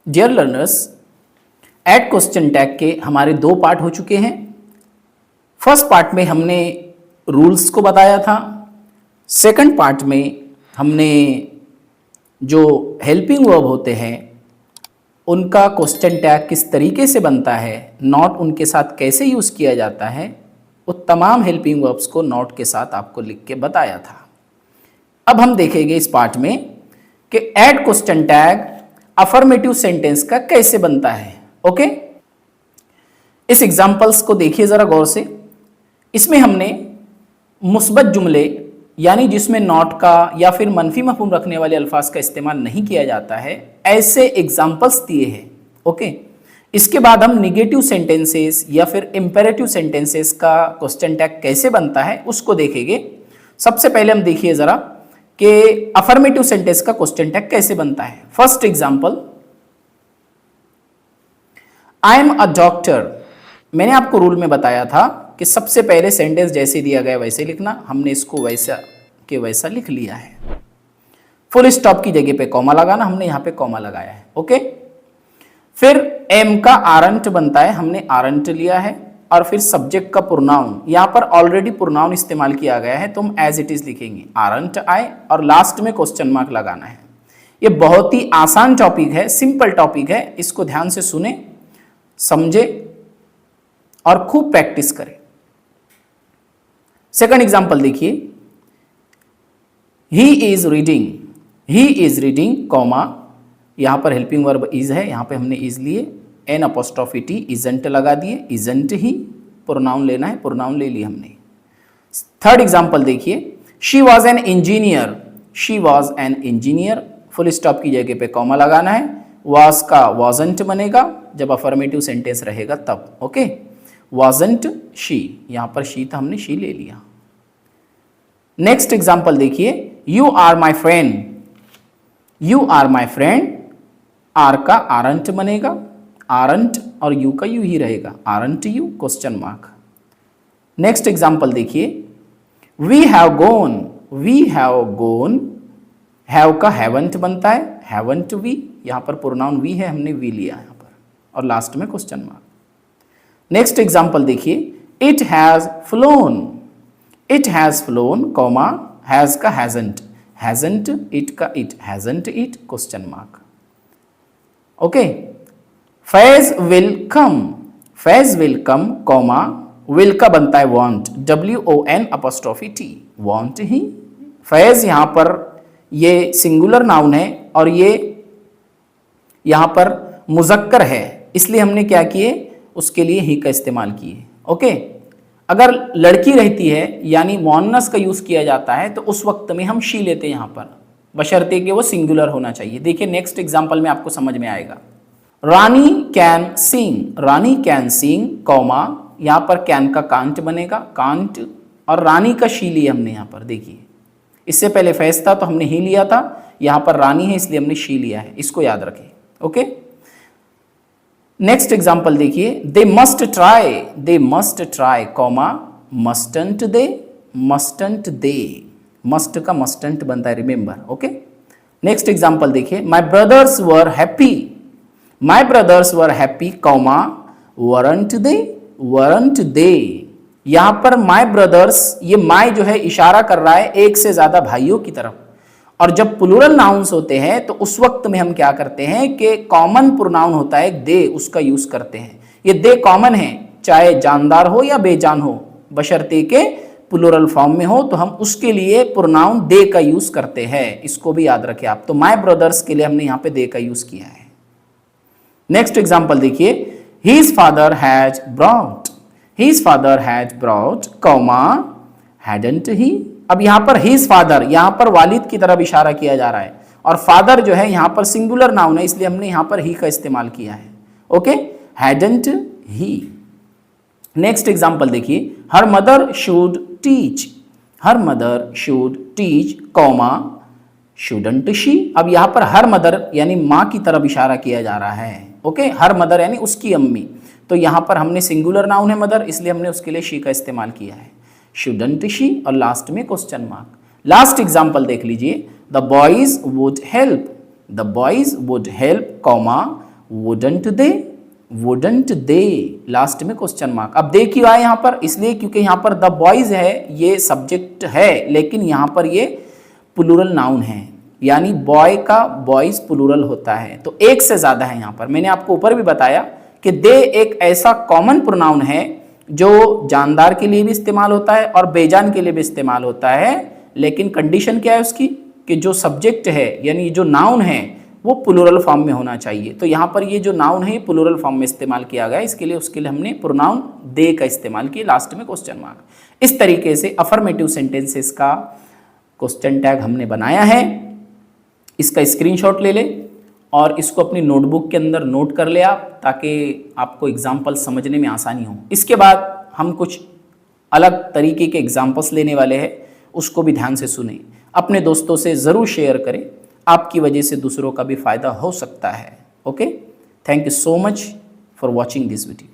Dear learners, at question tag के हमारे दो पार्ट हो चुके हैं। फर्स्ट पार्ट में हमने रूल्स को बताया था। सेकंड पार्ट में हमने जो हेल्पिंग वर्ब होते हैं उनका क्वेश्चन टैग किस तरीके से बनता है, नॉट उनके साथ कैसे यूज़ किया जाता है, वो तमाम हेल्पिंग वर्ब्स को नॉट के साथ आपको लिख के बताया था। अब हम देखेंगे इस पार्ट में कि add question tag affirmative sentence का कैसे बनता है। ओके, इस एग्जांपल्स को देखिए जरा गौर से। इसमें हमने मुस्बत जुमले यानी जिसमें नॉट का या फिर मनफी मफहूम रखने वाले अल्फाज का इस्तेमाल नहीं किया जाता है, ऐसे एग्जांपल्स दिए हैं। ओके, इसके बाद हम निगेटिव सेंटेंसेस या फिर इंपेरेटिव सेंटेंसेस का क्वेश्चन टैग कैसे बनता है उसको देखेंगे। सबसे पहले हम देखिए जरा कि अफर्मेटिव सेंटेंस का क्वेश्चन टैग कैसे बनता है। First example, I am a doctor. मैंने आपको रूल में बताया था कि सबसे पहले सेंटेंस जैसे दिया गया वैसे लिखना। हमने इसको वैसा के वैसा लिख लिया है। फुल स्टॉप की जगह पे कॉमा लगाना, हमने यहां पे कॉमा लगाया है। ओके, फिर एम का आरंट बनता है, हमने आरंट लिया है। और फिर सब्जेक्ट का प्रोनाउन, यहां पर ऑलरेडी प्रोनाउन इस्तेमाल किया गया है तो हम एज इट इज लिखेंगे, आरंट आए और लास्ट में क्वेश्चन मार्क लगाना है। ये बहुत ही आसान टॉपिक है, सिंपल टॉपिक है। इसको ध्यान से सुने, समझे और खूब प्रैक्टिस करें। सेकंड एग्जांपल देखिए, he is reading. He is reading comma, यहां पर हेल्पिंग वर्ब इज है, यहां पे हमने इज लिए, एन अपोस्ट्रोफी टी, इजंट लगा दिए, इजंट ही प्रोनाउन लेना है, प्रोनाउन ले लिया हमने। थर्ड एग्जांपल देखिए, she was an engineer. She was an engineer, full stop की जगह पे कॉमा लगाना है। वॉज का वॉजंट बनेगा जब अफर्मेटिव सेंटेंस रहेगा तब। ओके, वॉजंट शी, यहां पर शी था, हमने शी ले लिया। नेक्स्ट एग्जांपल देखिए, you are my friend. You are my friend, are का आरंट बनेगा, आरंट और यू का यू ही रहेगा, aren't you question mark. Next example देखिए, we have gone. We have gone, have का हैवंट बनता है, हैवंट वी, यहां पर प्रोनाउन वी है, हमने वी लिया यहां पर और लास्ट में क्वेश्चन मार्क। नेक्स्ट एग्जांपल देखिए, it has flown. It has flown comma, has का हैजंट, हैजंट, इट का it, hasn't it question mark. Okay, Faiz will come. Faiz will come comma, will का बनता है won't, WON apostrophe T, won't he. Faiz यहां पर ये singular noun है और ये यहां पर मुजक्कर है, इसलिए हमने क्या किए, उसके लिए ही का इस्तेमाल किए। ओके, अगर लड़की रहती है यानी मुअन्नस का यूज किया जाता है तो उस वक्त में हम शी लेते हैं यहां पर, बशर्ते कि वो सिंगुलर होना चाहिए। देखिए नेक्स्ट एग्जांपल में आपको समझ में आएगा। Rani can sing. Rani can sing comma, यहां पर कैन का कांट बनेगा, कांट, और रानी का शी लिया हमने यहां पर। देखिए इससे पहले फैज था तो हमने ही लिया था, यहां पर रानी है इसलिए हमने शी लिया है, इसको याद रखें। ओके, नेक्स्ट एग्जांपल देखिए, they must try. They must try comma, mustn't they, mustn't they, must का मस्टंट बनता है, रिमेंबर। ओके, नेक्स्ट एग्जांपल देखिए, my brothers were happy. My brothers were happy comma, weren't they, weren't they. यहां पर my brothers, ये my जो है इशारा कर रहा है एक से ज्यादा भाइयों की तरफ, और जब प्लूरल नाउन्स होते हैं तो उस वक्त में हम क्या करते हैं कि कॉमन प्रोनाउन होता है दे, उसका यूज करते हैं। ये दे कॉमन है, चाहे जानदार हो या बेजान हो, बशर्ते के प्लूरल फॉर्म में हो तो हम उसके लिए प्रोनाउन दे का यूज करते हैं, इसको भी याद रखें आप। तो माय ब्रदर्स के लिए हमने यहां पे दे का यूज किया है। नेक्स्ट एग्जांपल देखिए, his father has brought. His father has brought comma, hadn't he. अब यहां पर हिज फादर, यहां पर वालिद की तरफ इशारा किया जा रहा है, और फादर जो है यहां पर सिंगुलर नाउन है इसलिए हमने यहां पर ही का इस्तेमाल किया है। ओके, हैडंट ही। नेक्स्ट एग्जांपल देखिए, her mother should teach. Her mother should teach comma, shouldn't she. अब यहां पर हर मदर यानी मां की तरफ इशारा किया जा रहा है। ओके, हर मदर यानी उसकी अम्मी, तो यहां पर हमने सिंगुलर नाउन है मदर, इसलिए हमने उसके लिए शी का इस्तेमाल किया है, शुडंट शी, और लास्ट में क्वेश्चन मार्क। लास्ट एग्जांपल देख लीजिए, the boys would help. The boys would help comma, wouldn't they, wouldn't they, last में क्वेश्चन मार्क। अब दे क्यों आया यहाँ पर? इसलिए क्योंकि यहाँ पर द बॉयज है, ये सब्जेक्ट है, लेकिन यहाँ पर ये प्लूरल नाउन है, यानी बॉय का बॉयज प्लूरल होता है, तो एक से ज्यादा है यहाँ पर। मैंने आपको ऊपर भी बताया कि दे एक ऐसा कॉमन प्रोनाउन है जो जानदार के लिए भी इस्तेमाल होता है और बेजान के लिए भी इस्तेमाल होता है, लेकिन कंडीशन क्या है उसकी कि जो सब्जेक्ट है यानी जो नाउन है वो प्लूरल फॉर्म में होना चाहिए। तो यहाँ पर ये जो नाउन है ये प्लूरल फॉर्म में इस्तेमाल किया गया, इसके लिए उसके लिए हमने प्रोनाउन दे का इस्तेमाल किया, लास्ट में क्वेश्चन मार्क। इस तरीके से अफर्मेटिव सेंटेंसेस का क्वेश्चन टैग हमने बनाया है। इसका स्क्रीनशॉट ले ले और इसको अपनी नोटबुक के अंदर नोट कर ले आप, ताकि आपको एग्जाम्पल समझने में आसानी हो। इसके बाद हम कुछ अलग तरीके के एग्जाम्पल्स लेने वाले हैं, उसको भी ध्यान से सुने, अपने दोस्तों से ज़रूर शेयर करें, आपकी वजह से दूसरों का भी फ़ायदा हो सकता है। Okay, thank you so much for watching this video.